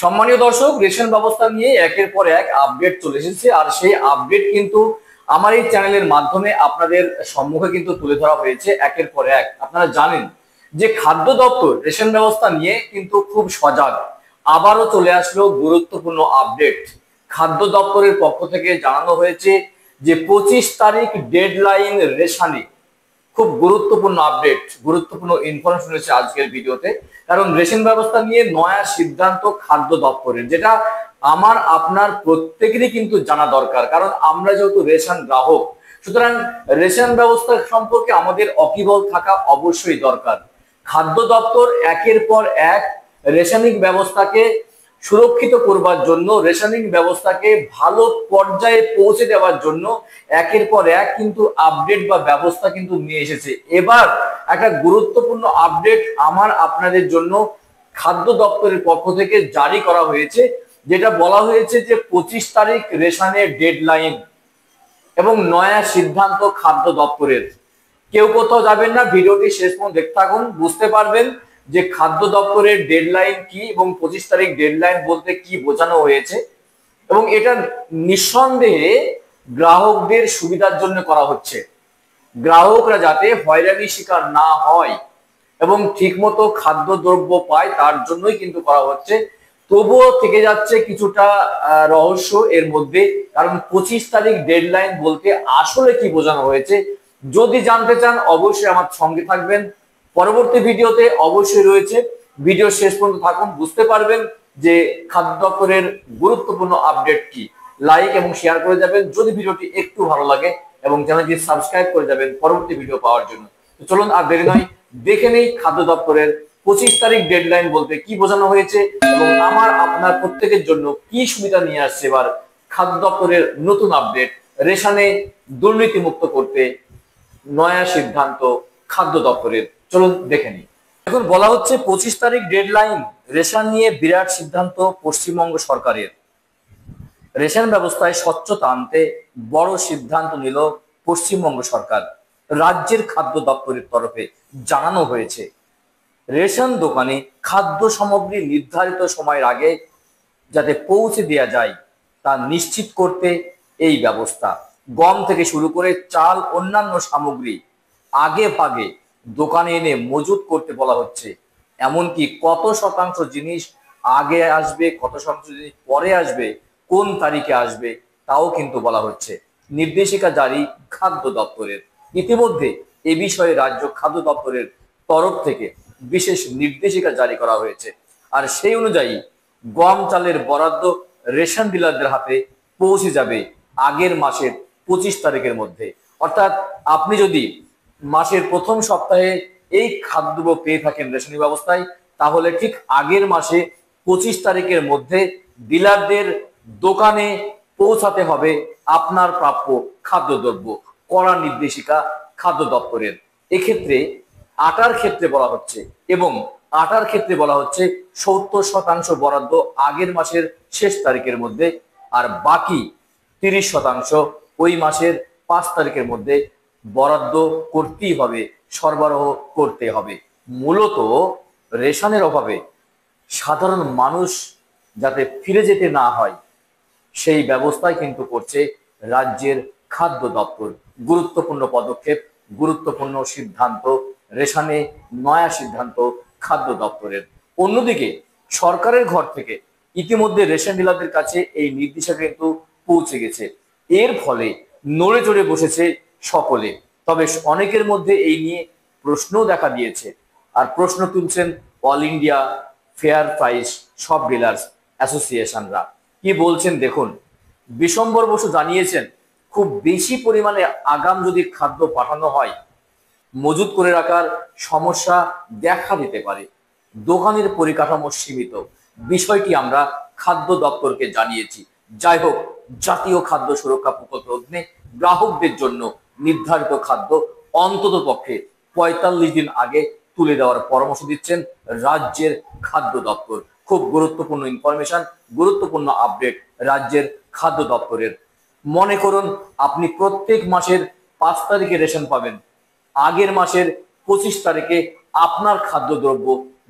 সম্মানীয় দর্শক, রেশন ব্যবস্থা নিয়ে একের পর এক আপডেট চলে এসেছে। আর সেই আপডেট কিন্তু আমার এই চ্যানেলের মাধ্যমে আপনাদের সম্মুখে কিন্তু তুলে ধরা হয়েছে একের পর এক। আপনারা জানেন যে খাদ্য দপ্তর রেশন ব্যবস্থা নিয়ে কিন্তু খুব সজাগ। আবারও চলে আসলো গুরুত্বপূর্ণ আপডেট। খাদ্য দপ্তরের পক্ষ থেকে জানানো হয়েছে যে 25 তারিখ ডেডলাইন রেশনে। খুব গুরুত্বপূর্ণ আপডেট, গুরুত্বপূর্ণ ইনফরমেশন রয়েছে আজকের ভিডিওতে। কারণ রেশন ব্যবস্থা নিয়ে নয়া সিদ্ধান্ত খাদ্য দপ্তরের, যেটা আমার আপনার প্রত্যেকেরই কিন্তু জানা দরকার। কারণ আমরা যেহেতু রেশন গ্রাহক, সুতরাং রেশন ব্যবস্থা সম্পর্কে আমাদের ওয়াকিবহাল থাকা অবশ্যই দরকার। খাদ্য দপ্তর একের পর এক রেশনিং ব্যবস্থাকে সুরক্ষিত করবার জন্য, রেশনিং ব্যবস্থাকে ভালো পর্যায়ে পৌঁছে দেওয়ার জন্য একের পর এক কিন্তু আপডেট বা ব্যবস্থা কিন্তু নিয়ে এসেছে। এবার একটা গুরুত্বপূর্ণ আপডেট আমার আপনাদের জন্য খাদ্য দপ্তরের পক্ষ থেকে জারি করা হয়েছে, যেটা বলা হয়েছে যে 25 তারিখ রেশনের ডেডলাইন এবং নয়া সিদ্ধান্ত খাদ্য দপ্তরের। কেউ কোথাও যাবেন না, ভিডিওটি শেষ পর্যন্ত দেখতে থাকুন, বুঝতে পারবেন যে খাদ্য দপ্তরের ডেডলাইন কি এবং 25 তারিখ ডেডলাইন বলতে কি বোঝানো হয়েছে। এবং এটা নিঃসন্দেহে গ্রাহকদের সুবিধার জন্য করা হচ্ছে। গ্রাহকরা যাতে হয়রানির শিকার না হয় এবং ঠিকমতো খাদ্যদ্রব্য পায়, তার জন্যই কিন্তু করা হচ্ছে। তবুও থেকে যাচ্ছে কিছুটা রহস্য এর মধ্যে। কারণ 25 তারিখ ডেডলাইন বলতে আসলে কি বোঝানো হয়েছে, যদি জানতে চান অবশ্যই আমার সঙ্গে থাকবেন। পরবর্তী ভিডিওতে অবশ্যই রয়েছে, ভিডিও শেষ পর্যন্ত থাকুন, বুঝতে পারবেন যে খাদ্য দপ্তরের গুরুত্বপূর্ণ আপডেট কি। লাইক এবং শেয়ার করে যাবেন যদি ভিডিওটি একটু ভালো লাগে, এবং চ্যানেলটি সাবস্ক্রাইব করে যাবেন পরবর্তী ভিডিও পাওয়ার জন্য। তো চলুন আর দেরি নয়, দেখে নেই খাদ্য দপ্তরের 25 তারিখ ডেডলাইন বলতে কি বোঝানো হয়েছে এবং আমার আপনার প্রত্যেকের জন্য কি সুবিধা নিয়ে আসছে এবার খাদ্য দপ্তরের নতুন আপডেট। রেশনে দুর্নীতি মুক্ত করতে নয়া সিদ্ধান্ত খাদ্য দপ্তরের, চলুন দেখে নিই। এখন বলা হচ্ছে 25 তারিখ ডেডলাইন, রেশন নিয়ে বিরাট সিদ্ধান্ত পশ্চিমবঙ্গ সরকারের। রেশন ব্যবস্থায় স্বচ্ছতা আনতে বড় সিদ্ধান্ত নিল পশ্চিমবঙ্গ সরকার। রাজ্যের খাদ্য দপ্তরের তরফে জানানো হয়েছে রেশন দোকানে খাদ্য সামগ্রী নির্ধারিত সময়ের আগে যাতে পৌঁছে দেওয়া যায় তা নিশ্চিত করতে এই ব্যবস্থা। গম থেকে শুরু করে চাল, অন্যান্য সামগ্রী আগে ভাগে দোকানে এনে মজুত করতে বলা হচ্ছে। এমনকি কত শতাংশ জিনিস আগে আসবে, কত শতাংশ জিনিস পরে আসবে, কোন তারিখে আসবে তাও কিন্তু বলা হচ্ছে। নির্দেশিকা জারি খাদ্য দপ্তরের। ইতিমধ্যে এ বিষয়ে রাজ্য খাদ্য দপ্তরের তরফ থেকে বিশেষ নির্দেশিকা জারি করা হয়েছে। আর সেই অনুযায়ী গম চালের বরাদ্দ রেশন ডিলারদের হাতে পৌঁছে যাবে আগের মাসের 25 তারিখের মধ্যে। অর্থাৎ আপনি যদি মাসের প্রথম সপ্তাহে এই খাদ্য পেয়ে থাকেন রেশনিং ব্যবস্থায়, তাহলে ঠিক আগের মাসে 25 তারিখের মধ্যে ডিলারদের দোকানে পৌঁছাতে হবে আপনার প্রাপ্য খাদ্যদ্রব্য। কড়া নির্দেশিকা খাদ্য দপ্তরের। এক্ষেত্রে আটার ক্ষেত্রে বলা হচ্ছে, এবং আটার ক্ষেত্রে বলা হচ্ছে 70% বরাদ্দ আগের মাসের শেষ তারিখের মধ্যে, আর বাকি 30% ওই মাসের 5 তারিখের মধ্যে বরাদ্দ করতেই হবে, সরবরাহ করতে হবে। মূলত রেশনের অভাবে সাধারণ মানুষ যাতে ফিরে যেতে না হয় সেই ব্যবস্থাই কিন্তু করছে রাজ্যের খাদ্য দপ্তর। গুরুত্বপূর্ণ পদক্ষেপ, গুরুত্বপূর্ণ সিদ্ধান্ত, রেশনে নয়া সিদ্ধান্ত খাদ্য দপ্তরের। অন্যদিকে সরকারের ঘর থেকে ইতিমধ্যে রেশন ডিলারদের কাছে এই নির্দেশিকা কিন্তু পৌঁছে গেছে। এর ফলে নড়ে চড়ে বসেছে সকলে। তবে অনেকের মধ্যে এই নিয়ে প্রশ্নও দেখা দিয়েছে, আর প্রশ্ন তুলছেন অল ইন্ডিয়া ফেয়ার প্রাইস সব ডিলার্স অ্যাসোসিয়েশনরা। কি বলছেন দেখুন। বিশম্বর বসু জানিয়েছেন, খুব বেশি পরিমাণে আগাম যদি খাদ্য পাঠানো হয় মজুত করে রাখার সমস্যা দেখা দিতে পারে। দোকানের পরিকাঠামো সীমিত, বিষয়টি আমরা খাদ্য দপ্তরকে জানিয়েছি। যাই হোক, জাতীয় খাদ্য সুরক্ষা প্রকল্পের অধীনে গ্রাহকদের জন্য নির্ধারিত খাদ্য অন্তত পক্ষে 45 দিন আগে তুলে দেওয়ার পরামর্শ দিচ্ছেন রাজ্যের খাদ্য দপ্তর। খুব গুরুত্বপূর্ণ ইনফরমেশন, গুরুত্বপূর্ণ আপডেট রাজ্যের খাদ্য দপ্তরের। মনে করুন আপনি প্রত্যেক মাসের 5 তারিখে রেশন পাবেন, আগের মাসের 25 তারিখে আপনার খাদ্যদ্রব্য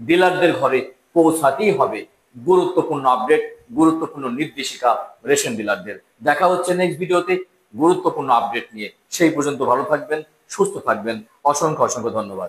ডিলারদের ঘরে পৌঁছাতেই হবে। গুরুত্বপূর্ণ আপডেট, গুরুত্বপূর্ণ নির্দেশিকা রেশন ডিলারদের। দেখা হচ্ছে নেক্সট ভিডিওতে গুরুত্বপূর্ণ আপডেট নিয়ে। সেই পর্যন্ত ভালো থাকবেন, সুস্থ থাকবেন। অসংখ্য অসংখ্য ধন্যবাদ।